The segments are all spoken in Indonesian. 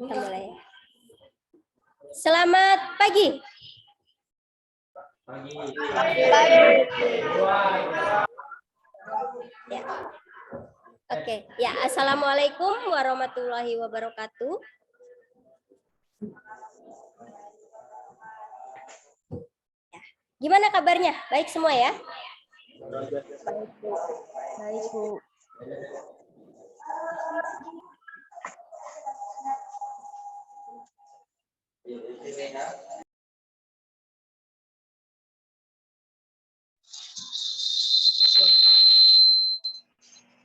Kita mulai. Selamat pagi. Ya. Oke, ya, assalamualaikum warahmatullahi wabarakatuh. Ya. Gimana kabarnya? Baik semua ya? Baik, Bu.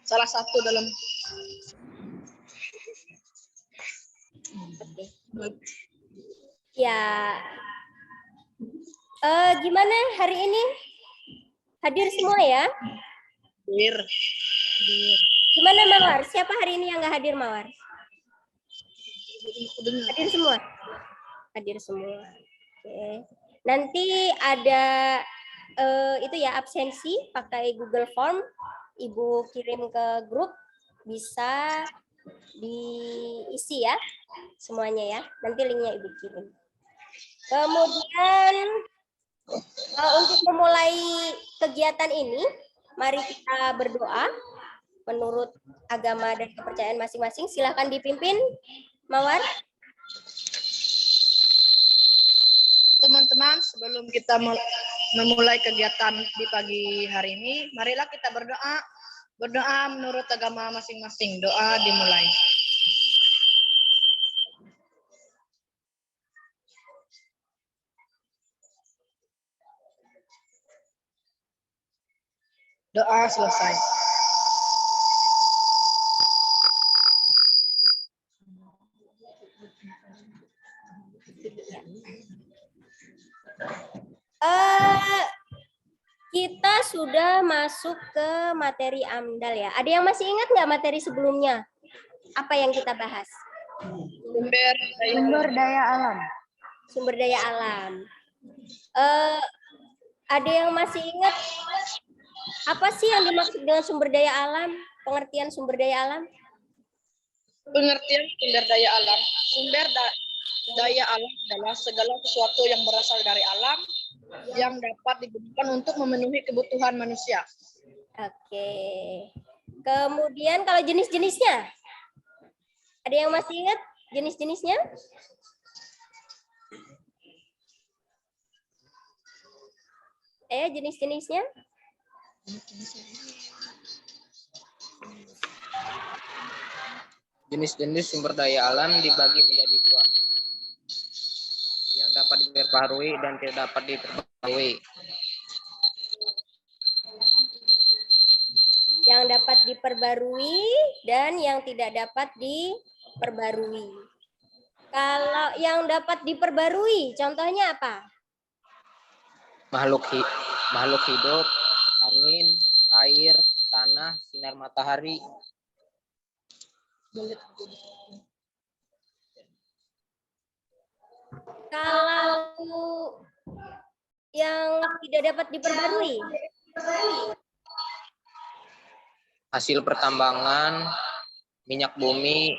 Salah satu dalam ya, gimana hari ini? Hadir semua ya? hadir. Gimana Mawar? Siapa hari ini yang nggak hadir Mawar? Hadir semua? Hadir semua. Oke. Nanti ada itu ya, absensi pakai Google Form. Ibu kirim ke grup, bisa diisi ya semuanya ya. Nanti linknya Ibu kirim. Kemudian untuk memulai kegiatan ini, mari kita berdoa menurut agama dan kepercayaan masing-masing. Silahkan dipimpin, Mawar. Teman-teman, sebelum kita memulai kegiatan di pagi hari ini, marilah kita berdoa. Berdoa menurut agama masing-masing. Doa dimulai. Doa selesai. Kita sudah masuk ke materi AMDAL ya. Ada yang masih ingat nggak materi sebelumnya? Apa yang kita bahas? Sumber daya alam. Sumber daya alam. Ada yang masih ingat apa sih yang dimaksud dengan sumber daya alam? Pengertian sumber daya alam? Pengertian sumber daya alam. Sumber daya alam adalah segala sesuatu yang berasal dari alam yang dapat digunakan untuk memenuhi kebutuhan manusia. Oke. Kemudian kalau jenis-jenisnya? Ada yang masih ingat jenis-jenisnya? Jenis-jenisnya? Jenis-jenis sumber daya alam dibagi menjadi dua, yang dapat diperbaharui dan tidak dapat diperbaharui. Yang dapat diperbarui dan yang tidak dapat diperbarui. Kalau yang dapat diperbarui, contohnya apa? Makhluk hidup, angin, air, tanah, sinar matahari. Kalau yang tidak dapat diperbarui, Hasil pertambangan, minyak bumi,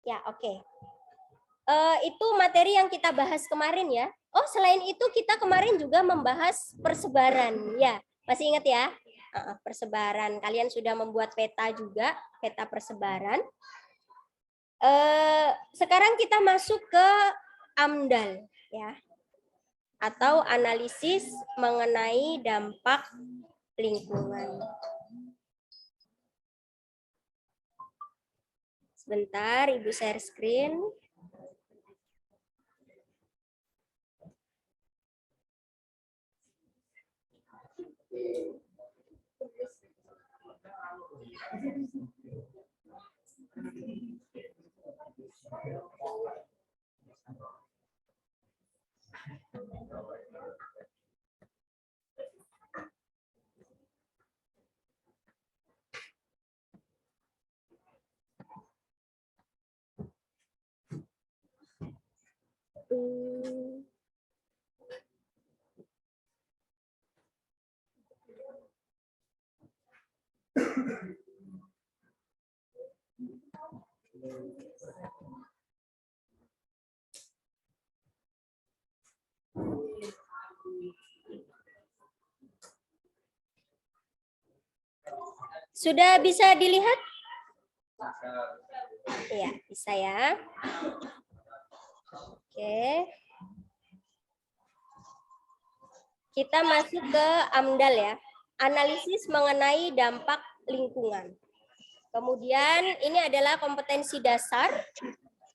ya oke. Itu materi yang kita bahas kemarin ya. Oh, selain itu kita kemarin juga membahas persebaran. Ya, masih ingat ya? Persebaran. Kalian sudah membuat peta juga, peta persebaran. Sekarang kita masuk ke AMDAL ya. Atau analisis mengenai dampak lingkungan. Sebentar, Ibu share screen. Sudah bisa dilihat? Iya, bisa ya. Oke. Kita masuk ke AMDAL ya. Analisis mengenai dampak lingkungan. Kemudian ini adalah kompetensi dasar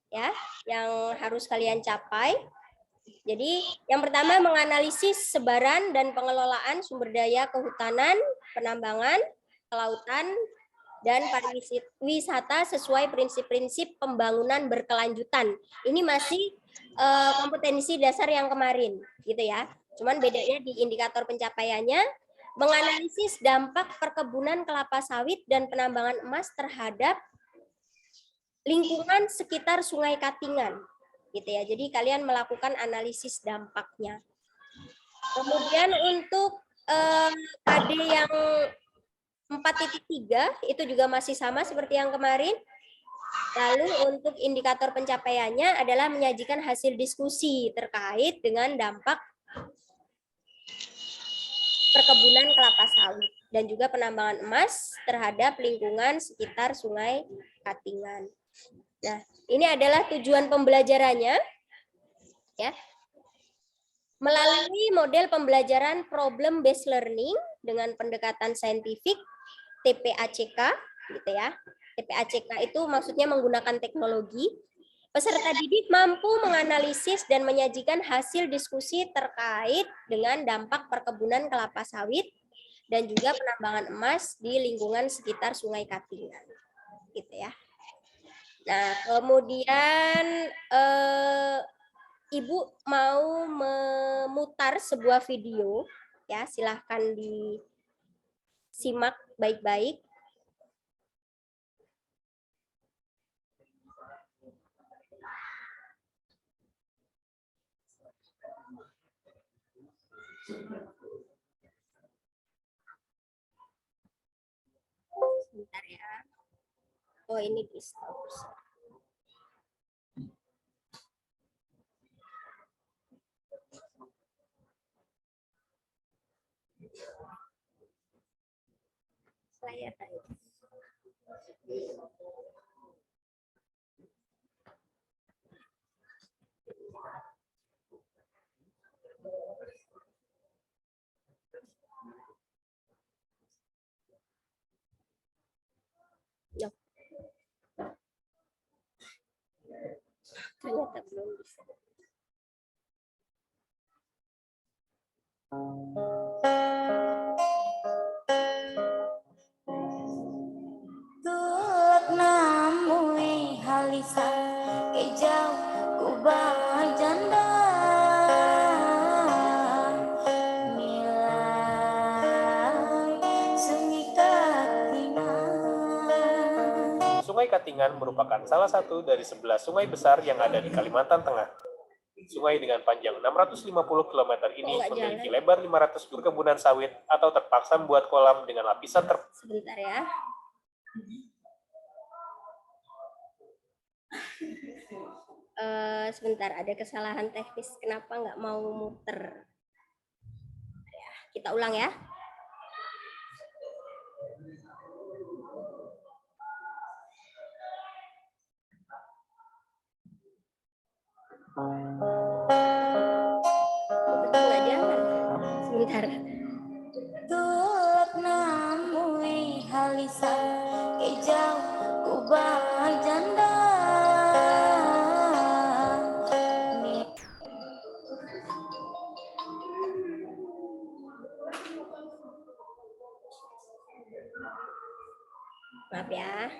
ya yang harus kalian capai. Jadi yang pertama menganalisis sebaran dan pengelolaan sumber daya kehutanan, penambangan, kelautan, dan pariwisata sesuai prinsip-prinsip pembangunan berkelanjutan. Ini masih kompetensi dasar yang kemarin, gitu ya. Cuman bedanya di indikator pencapaiannya, menganalisis dampak perkebunan kelapa sawit dan penambangan emas terhadap lingkungan sekitar Sungai Katingan, gitu ya. Jadi kalian melakukan analisis dampaknya. Kemudian untuk KD yang 4.3 itu juga masih sama seperti yang kemarin. Lalu untuk indikator pencapaiannya adalah menyajikan hasil diskusi terkait dengan dampak perkebunan kelapa sawit dan juga penambangan emas terhadap lingkungan sekitar Sungai Katingan. Nah, ini adalah tujuan pembelajarannya, ya. Melalui model pembelajaran problem based learning dengan pendekatan saintifik TPACK, gitu ya. TPACK itu maksudnya menggunakan teknologi. Peserta didik mampu menganalisis dan menyajikan hasil diskusi terkait dengan dampak perkebunan kelapa sawit dan juga penambangan emas di lingkungan sekitar Sungai Katingan, gitu ya. Nah, kemudian Ibu mau memutar sebuah video, ya silahkan disimak baik-baik. Sebentar ya. Oh, ini di stop. Saya tadi. Ya. Ternyata belum bisa. Tulak namui halisa kejau kubah janda milai sungai Katingan. Sungai Katingan merupakan salah satu dari 11 sungai besar yang ada di Kalimantan Tengah. Sungai dengan panjang 650 km ini memiliki lebar 500 perkebunan sawit atau terpaksa membuat kolam dengan lapisan Sebentar ya. Sebentar, ada kesalahan teknis. Kenapa nggak mau muter? Ya, kita ulang ya. Sebentar. Tulak namui halisa kejau kubah janda. Maaf ya.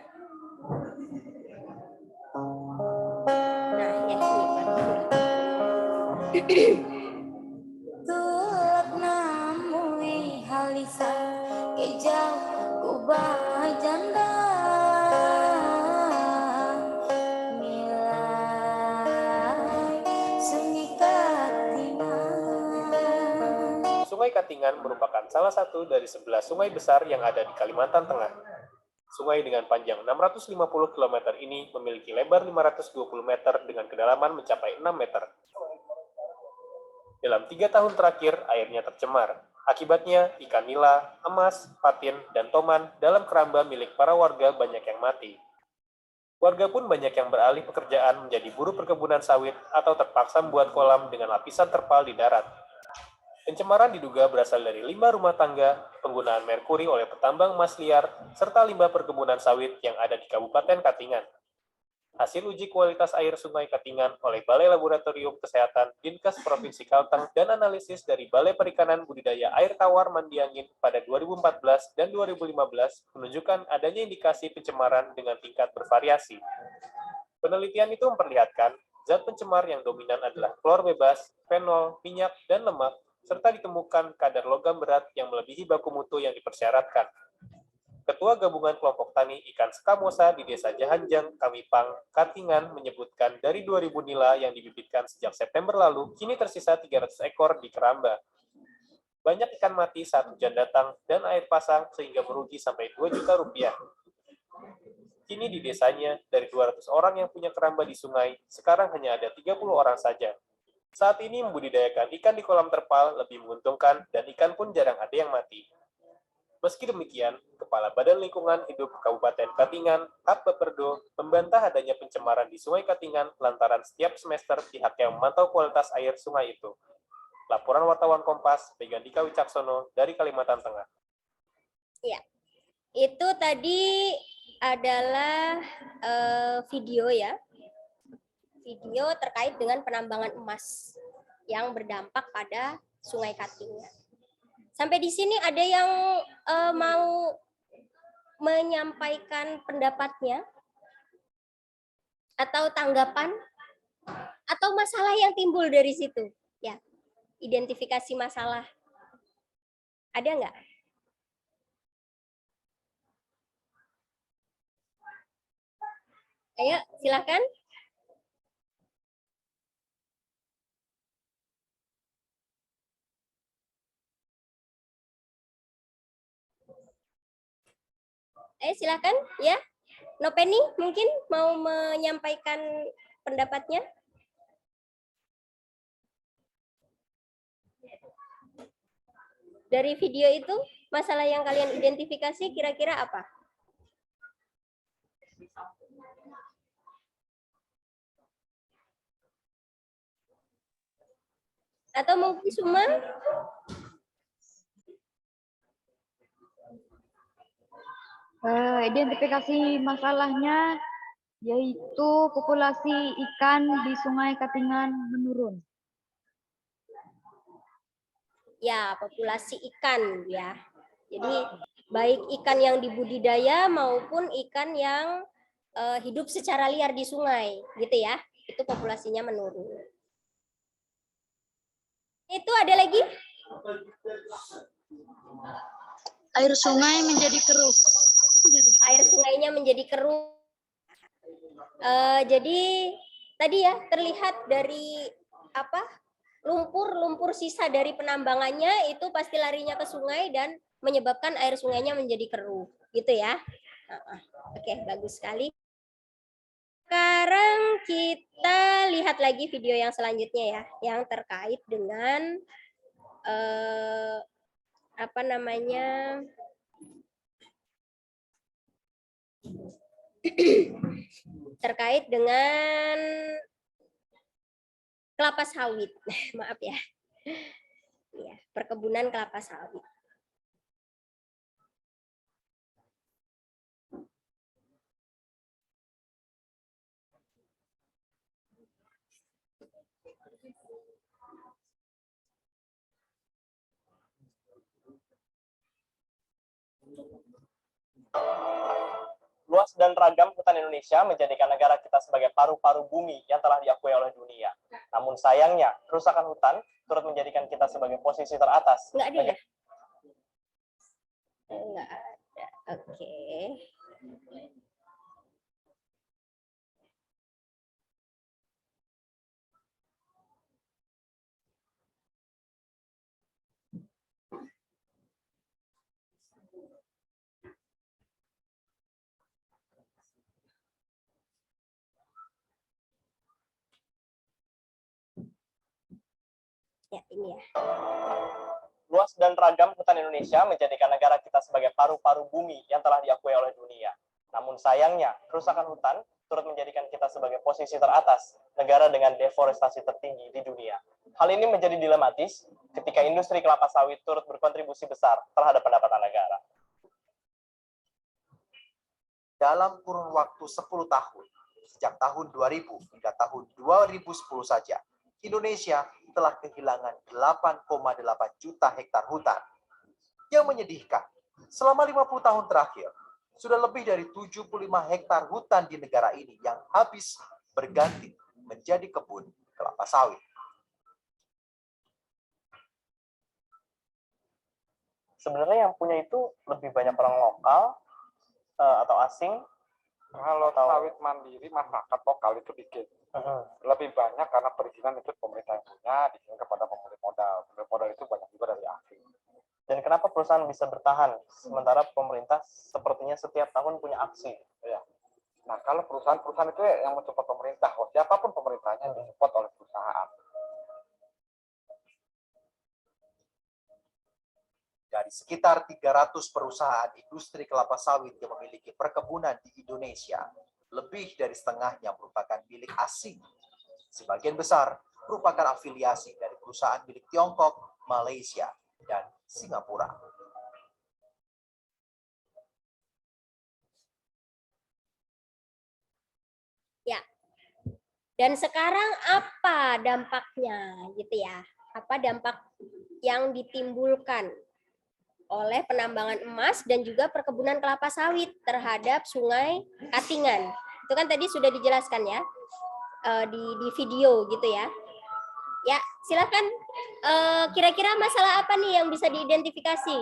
Nah, ya ini. Tulak namui halisa kejau kubah janda milai sungai Katingan merupakan salah satu dari 11 sungai besar yang ada di Kalimantan Tengah. Sungai dengan panjang 650 km ini memiliki lebar 520 meter dengan kedalaman mencapai 6 meter. Dalam 3 tahun terakhir, airnya tercemar. Akibatnya, ikan nila, emas, patin, dan toman dalam keramba milik para warga banyak yang mati. Warga pun banyak yang beralih pekerjaan menjadi buruh perkebunan sawit atau terpaksa membuat kolam dengan lapisan terpal di darat. Pencemaran diduga berasal dari limbah rumah tangga, penggunaan merkuri oleh petambang emas liar, serta limbah perkebunan sawit yang ada di Kabupaten Katingan. Hasil uji kualitas air Sungai Katingan oleh Balai Laboratorium Kesehatan Dinkes Provinsi Kalteng dan analisis dari Balai Perikanan Budidaya Air Tawar Mandiangin pada 2014 dan 2015 menunjukkan adanya indikasi pencemaran dengan tingkat bervariasi. Penelitian itu memperlihatkan zat pencemar yang dominan adalah klor bebas, fenol, minyak, dan lemak, serta ditemukan kadar logam berat yang melebihi baku mutu yang dipersyaratkan. Ketua Gabungan Kelompok Tani Ikan Sekamosa di Desa Jahanjang, Kamipang, Katingan menyebutkan dari 2.000 nila yang dibibitkan sejak September lalu, kini tersisa 300 ekor di keramba. Banyak ikan mati saat hujan datang dan air pasang sehingga merugi sampai 2 juta rupiah. Kini di desanya, dari 200 orang yang punya keramba di sungai, sekarang hanya ada 30 orang saja. Saat ini membudidayakan ikan di kolam terpal lebih menguntungkan dan ikan pun jarang ada yang mati. Meski demikian, Kepala Badan Lingkungan Hidup Kabupaten Katingan, Hap Beperdo, membantah adanya pencemaran di Sungai Katingan lantaran setiap semester pihaknya memantau kualitas air sungai itu. Laporan wartawan Kompas, Begandika Wicaksono dari Kalimantan Tengah. Ya, itu tadi adalah video ya. Video terkait dengan penambangan emas yang berdampak pada Sungai Katingan. Sampai di sini ada yang mau menyampaikan pendapatnya atau tanggapan atau masalah yang timbul dari situ? Ya, identifikasi masalah. Ada nggak? Ayo, silakan. Silakan ya. Nopeni mungkin mau menyampaikan pendapatnya. Dari video itu, masalah yang kalian identifikasi kira-kira apa? Atau mungkin Suma? Identifikasi masalahnya yaitu populasi ikan di Sungai Katingan menurun. Ya, populasi ikan ya. Jadi baik ikan yang dibudidaya maupun ikan yang hidup secara liar di sungai, gitu ya. Itu populasinya menurun. Itu ada lagi? Air sungai menjadi keruh. Air sungainya menjadi keruh. Jadi tadi ya terlihat dari apa? Lumpur sisa dari penambangannya itu pasti larinya ke sungai dan menyebabkan air sungainya menjadi keruh, gitu ya. Oke, bagus sekali. Sekarang kita lihat lagi video yang selanjutnya ya, yang terkait dengan apa namanya? Terkait dengan kelapa sawit. Maaf ya. Ya, perkebunan kelapa sawit. Luas dan ragam hutan Indonesia menjadikan negara kita sebagai paru-paru bumi yang telah diakui oleh dunia. Namun sayangnya, kerusakan hutan turut menjadikan kita sebagai posisi teratas. Enggak ada ya? Enggak ada. Oke. ini ya. Luas dan ragam hutan Indonesia menjadikan negara kita sebagai paru-paru bumi yang telah diakui oleh dunia. Namun sayangnya, kerusakan hutan turut menjadikan kita sebagai posisi teratas, negara dengan deforestasi tertinggi di dunia. Hal ini menjadi dilematis ketika industri kelapa sawit turut berkontribusi besar terhadap pendapatan negara. Dalam kurun waktu 10 tahun, sejak tahun 2000 hingga tahun 2010 saja, Indonesia telah kehilangan 8,8 juta hektar hutan. Yang menyedihkan, selama 50 tahun terakhir, sudah lebih dari 75 hektar hutan di negara ini yang habis berganti menjadi kebun kelapa sawit. Sebenarnya yang punya itu lebih banyak orang lokal atau asing. Kalau sawit mandiri masyarakat lokal itu dikit. Lebih banyak karena perizinan itu pemerintah yang punya, dikirim kepada pemilik modal. Pemilik modal itu banyak juga dari asing. Dan kenapa perusahaan bisa bertahan sementara pemerintah sepertinya setiap tahun punya aksi? Ya. Nah, kalau perusahaan-perusahaan itu yang mensupport pemerintah, siapapun pemerintahnya disupport oleh perusahaan. Dari sekitar 300 perusahaan industri kelapa sawit yang memiliki perkebunan di Indonesia, lebih dari setengahnya merupakan milik asing. Sebagian besar merupakan afiliasi dari perusahaan milik Tiongkok, Malaysia, dan Singapura. Ya. Dan sekarang apa dampaknya gitu ya? Apa dampak yang ditimbulkan oleh penambangan emas dan juga perkebunan kelapa sawit terhadap Sungai Katingan? Itu kan tadi sudah dijelaskan ya di video gitu ya. Ya, silakan. Kira-kira masalah apa nih yang bisa diidentifikasi?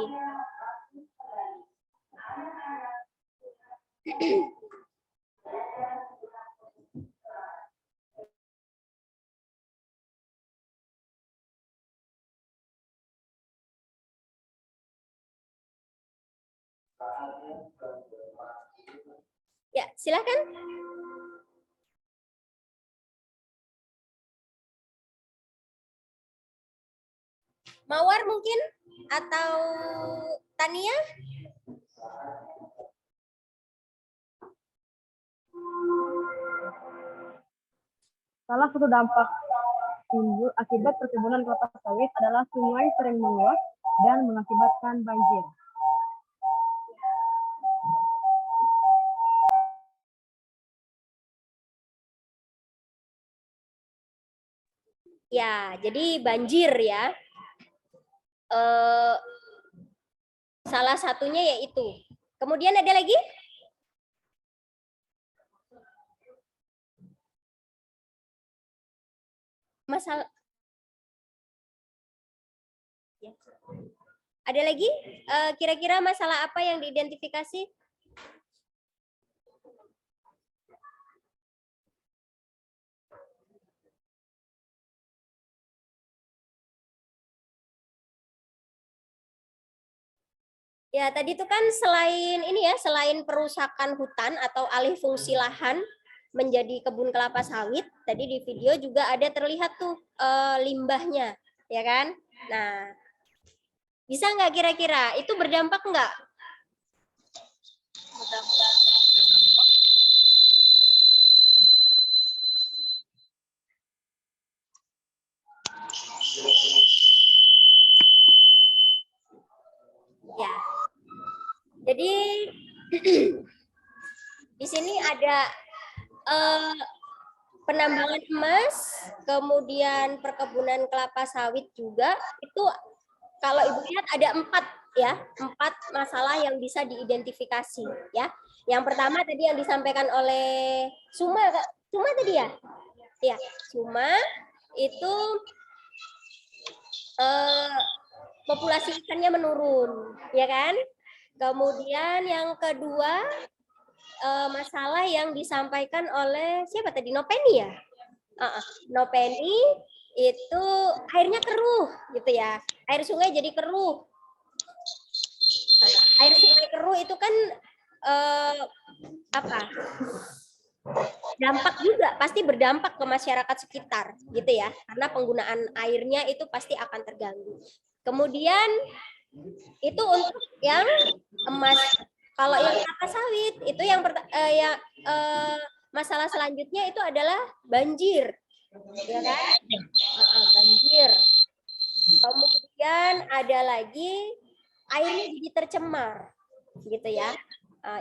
Ya, silakan. Mawar mungkin atau Tania? Salah satu dampak timbul akibat perkebunan kelapa sawit adalah sungai sering meluap dan mengakibatkan banjir. Ya, jadi banjir ya. Salah satunya yaitu. Kemudian ada lagi? Masalah. Ya. Ada lagi? Kira-kira masalah apa yang diidentifikasi? Ya, tadi itu kan selain ini ya, selain perusakan hutan atau alih fungsi lahan menjadi kebun kelapa sawit, tadi di video juga ada terlihat tuh limbahnya, ya kan? Nah, bisa nggak kira-kira itu berdampak nggak? Berdampak. Ya. Jadi di sini ada penambangan emas, kemudian perkebunan kelapa sawit juga. Itu kalau Ibu lihat ada 4 masalah yang bisa diidentifikasi ya. Yang pertama tadi yang disampaikan oleh Suma tadi ya. Ya, Suma itu populasi ikannya menurun, ya kan? Kemudian yang kedua masalah yang disampaikan oleh siapa tadi? Nopeni ya? Nopeni itu airnya keruh gitu ya. Air sungai jadi keruh. Air sungai keruh itu kan dampak juga, pasti berdampak ke masyarakat sekitar gitu ya, karena penggunaan airnya itu pasti akan terganggu. Kemudian itu untuk yang emas. Kalau yang kelapa sawit itu yang masalah selanjutnya itu adalah banjir, ya kan? Banjir. Kemudian ada lagi airnya jadi tercemar, gitu ya.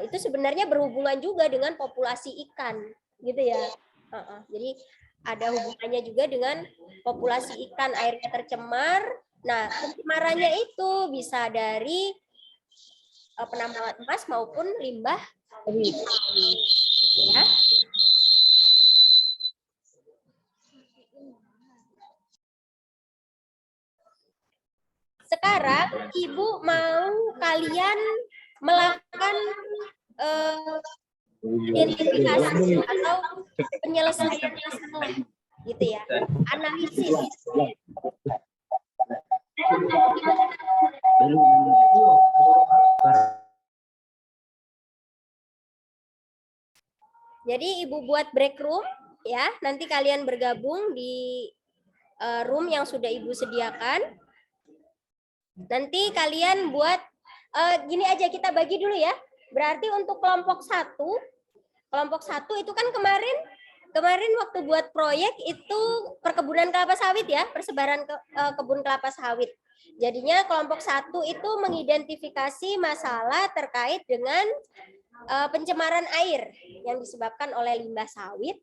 Itu sebenarnya berhubungan juga dengan populasi ikan, gitu ya. Jadi ada hubungannya juga dengan populasi ikan, airnya tercemar. Nah, pencemarannya itu bisa dari penambangan emas maupun limbah sawit. Ya. Sekarang Ibu mau kalian melakukan identifikasi atau penyelesaian masalah, gitu ya, analisis. Jadi Ibu buat break room ya, nanti kalian bergabung di room yang sudah Ibu sediakan. Nanti kalian buat gini aja, kita bagi dulu ya. Berarti untuk kelompok satu itu kan kemarin waktu buat proyek itu perkebunan kelapa sawit ya, persebaran kebun kelapa sawit. Jadinya kelompok 1 itu mengidentifikasi masalah terkait dengan pencemaran air yang disebabkan oleh limbah sawit.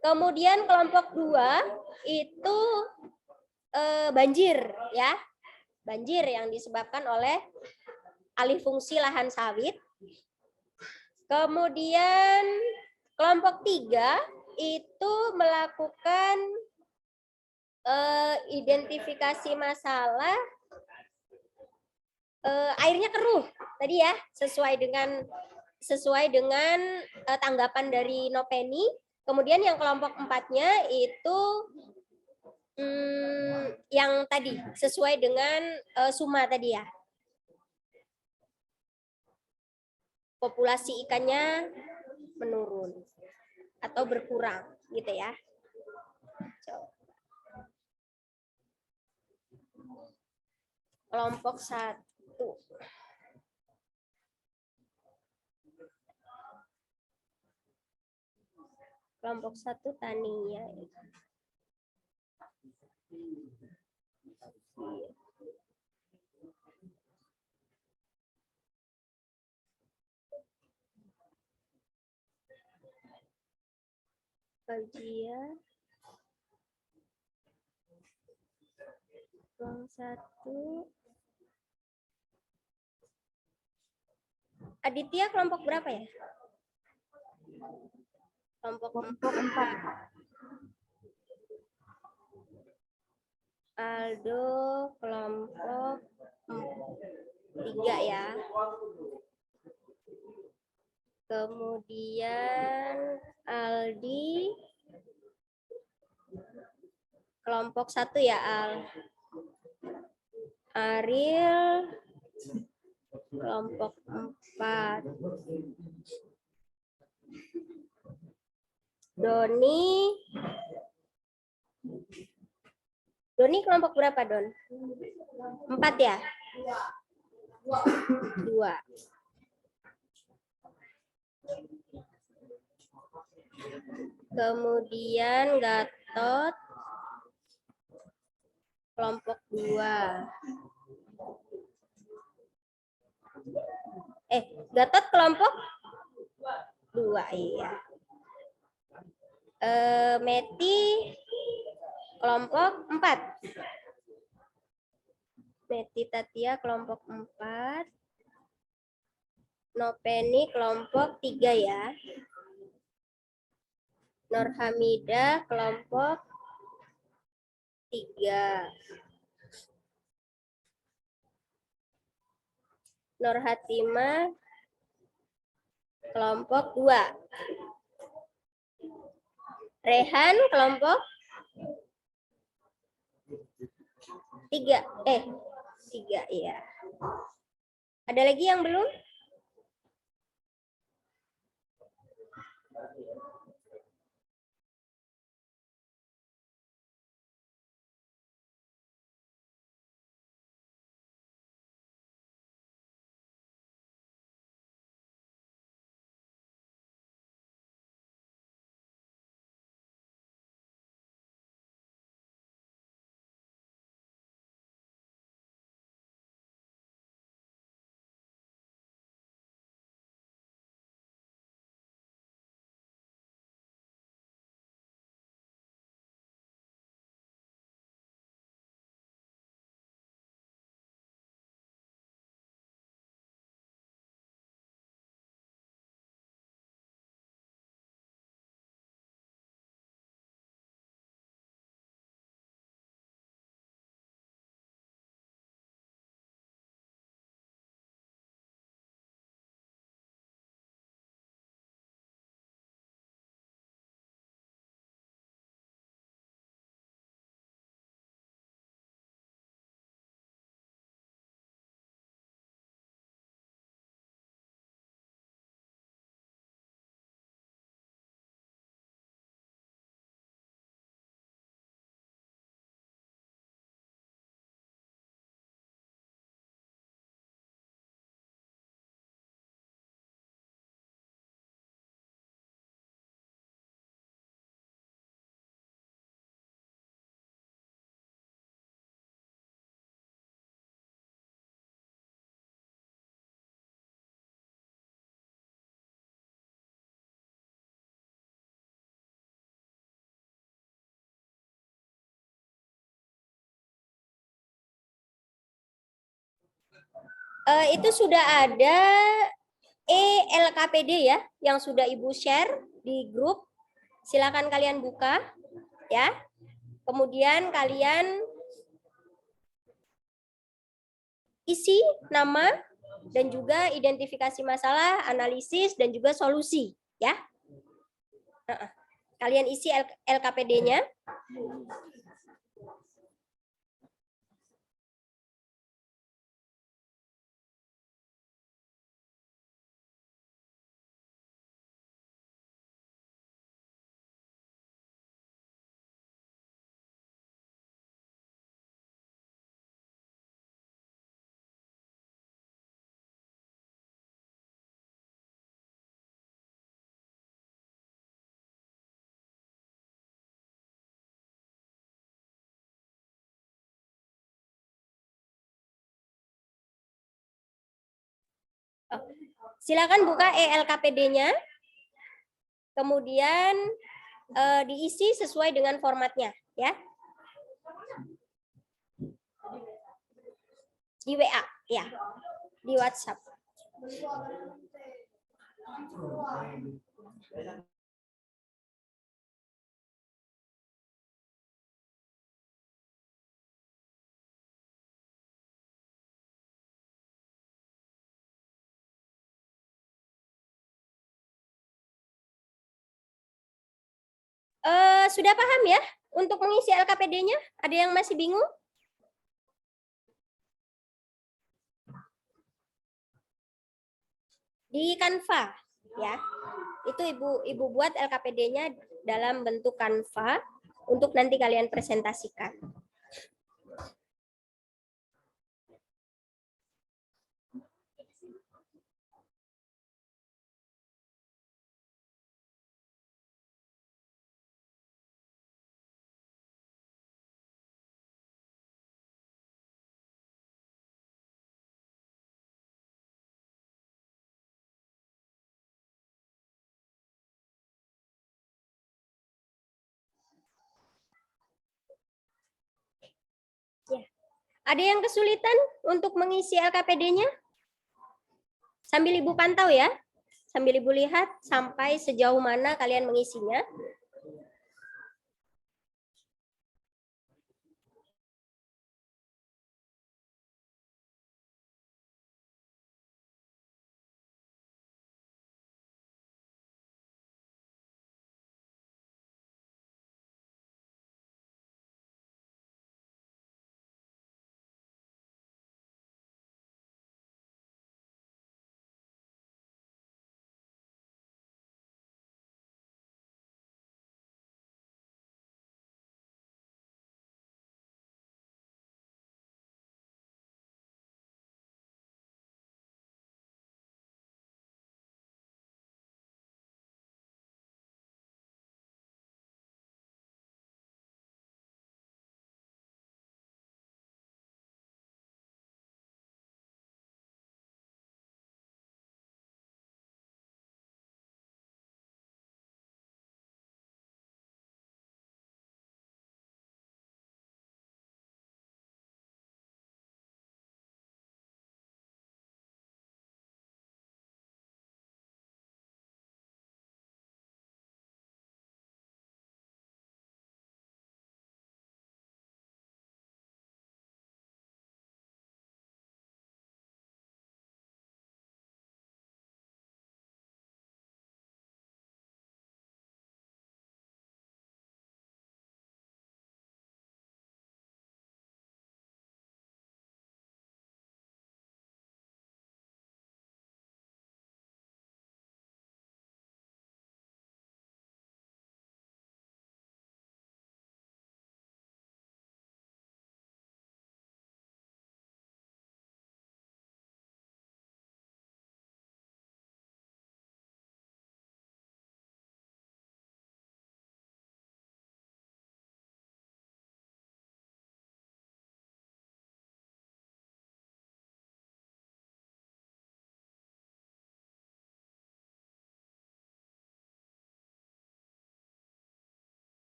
Kemudian kelompok 2 itu banjir ya. Banjir yang disebabkan oleh alih fungsi lahan sawit. Kemudian kelompok 3 itu melakukan identifikasi masalah airnya keruh tadi ya, sesuai dengan tanggapan dari Nopeni. Kemudian yang kelompok 4-nya itu yang tadi sesuai dengan Suma tadi ya, populasi ikannya menurun atau berkurang gitu ya. Kelompok 1. Kelompok 1 Tania. Kajian kelompok 1. Aditya kelompok berapa ya? Kelompok 4. Aldo kelompok 3 ya. Kemudian Aldi kelompok 1 ya, Al. Ariel kelompok 4. Doni kelompok berapa, Don? 4 ya? 2. Kemudian Gatot kelompok 2. Gatot kelompok 2 iya. Meti kelompok 4. Meti Tatia kelompok 4. Nopeni kelompok 3 ya. Nurhamida kelompok 3. Nurhatima kelompok 2. Rehan kelompok 3. 3 iya. Ada lagi yang belum? Itu sudah ada LKPD ya, yang sudah Ibu share di grup. Silakan kalian buka ya. Kemudian kalian isi nama dan juga identifikasi masalah, analisis dan juga solusi ya. Kalian isi LKPD-nya. Silakan buka LKPD-nya. Kemudian diisi sesuai dengan formatnya ya. Di WA ya. Di WhatsApp. Sudah paham ya untuk mengisi LKPD-nya? Ada yang masih bingung? Di Canva ya. Itu Ibu buat LKPD-nya dalam bentuk Canva untuk nanti kalian presentasikan. Ya. Ada yang kesulitan untuk mengisi LKPD-nya? Sambil Ibu pantau ya. Sambil Ibu lihat sampai sejauh mana kalian mengisinya.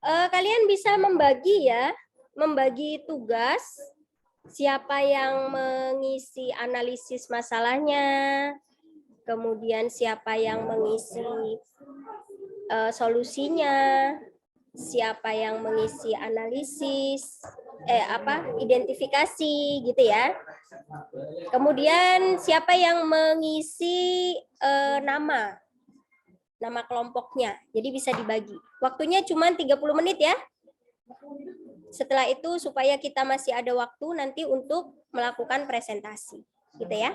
Kalian bisa membagi ya, membagi tugas. Siapa yang mengisi analisis masalahnya, kemudian siapa yang mengisi solusinya, siapa yang mengisi analisis, identifikasi gitu ya. Kemudian siapa yang mengisi nama kelompoknya. Jadi bisa dibagi. Waktunya cuma 30 menit ya. Setelah itu supaya kita masih ada waktu nanti untuk melakukan presentasi. Gitu ya.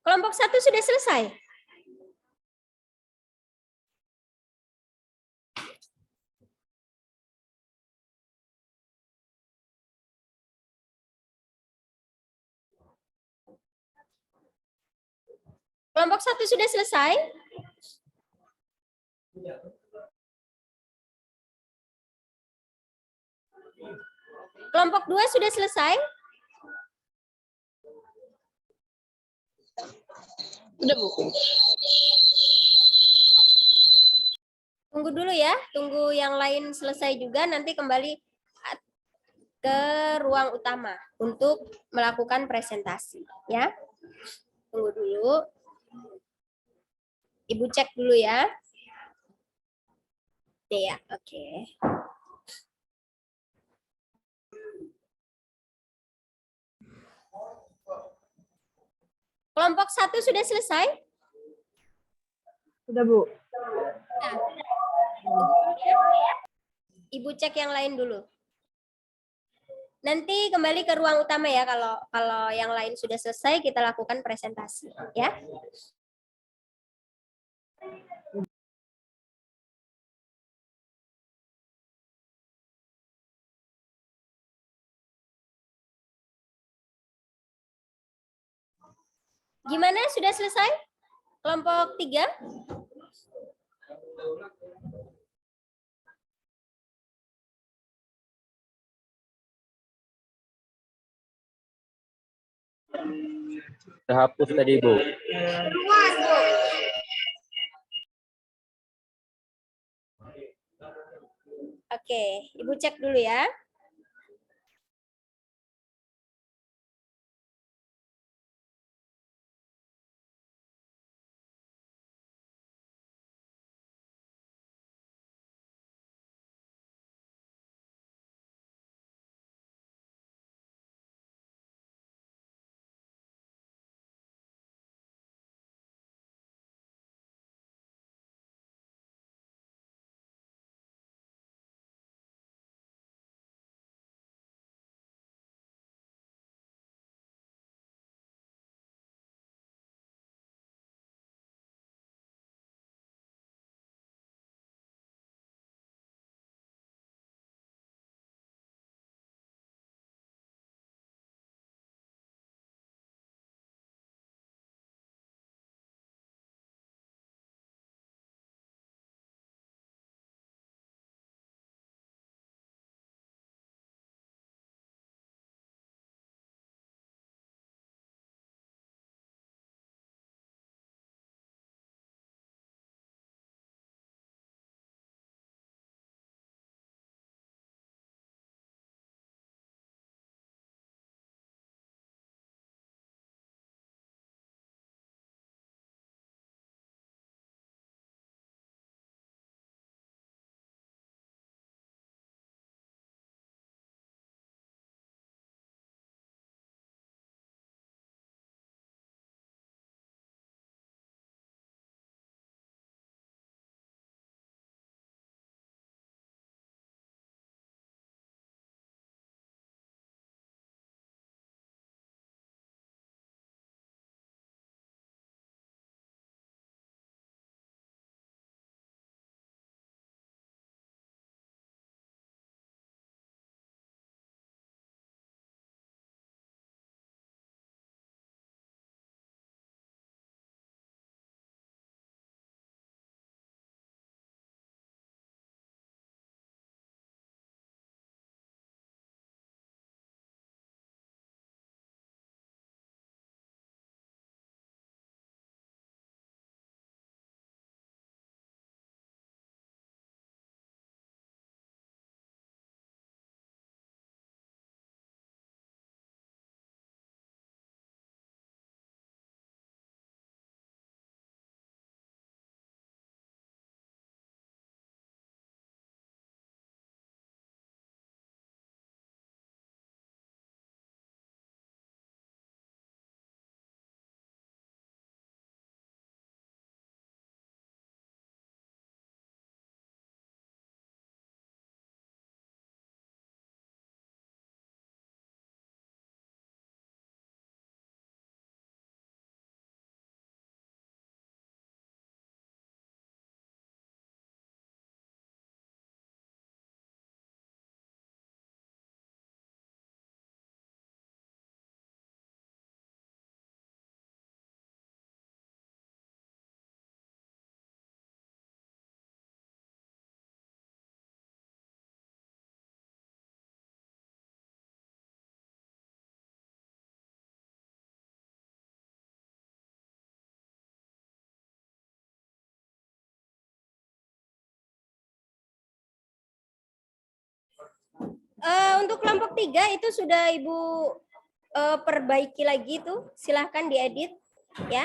Kelompok 1 sudah selesai? Kelompok 1 sudah selesai? Kelompok 2 sudah selesai? Udah, Bu. Tunggu dulu ya, tunggu yang lain selesai juga, nanti kembali ke ruang utama untuk melakukan presentasi, ya. Tunggu dulu. Ibu cek dulu ya. Iya, oke. Kelompok 1 sudah selesai? Sudah, Bu. Nah, Ibu cek yang lain dulu. Nanti kembali ke ruang utama ya, kalau yang lain sudah selesai kita lakukan presentasi, ya. Gimana, sudah selesai? Kelompok 3? Sudah hapus tadi, Bu. Oke, Ibu cek dulu ya. Untuk kelompok 3 itu sudah Ibu perbaiki lagi tuh, silahkan diedit ya.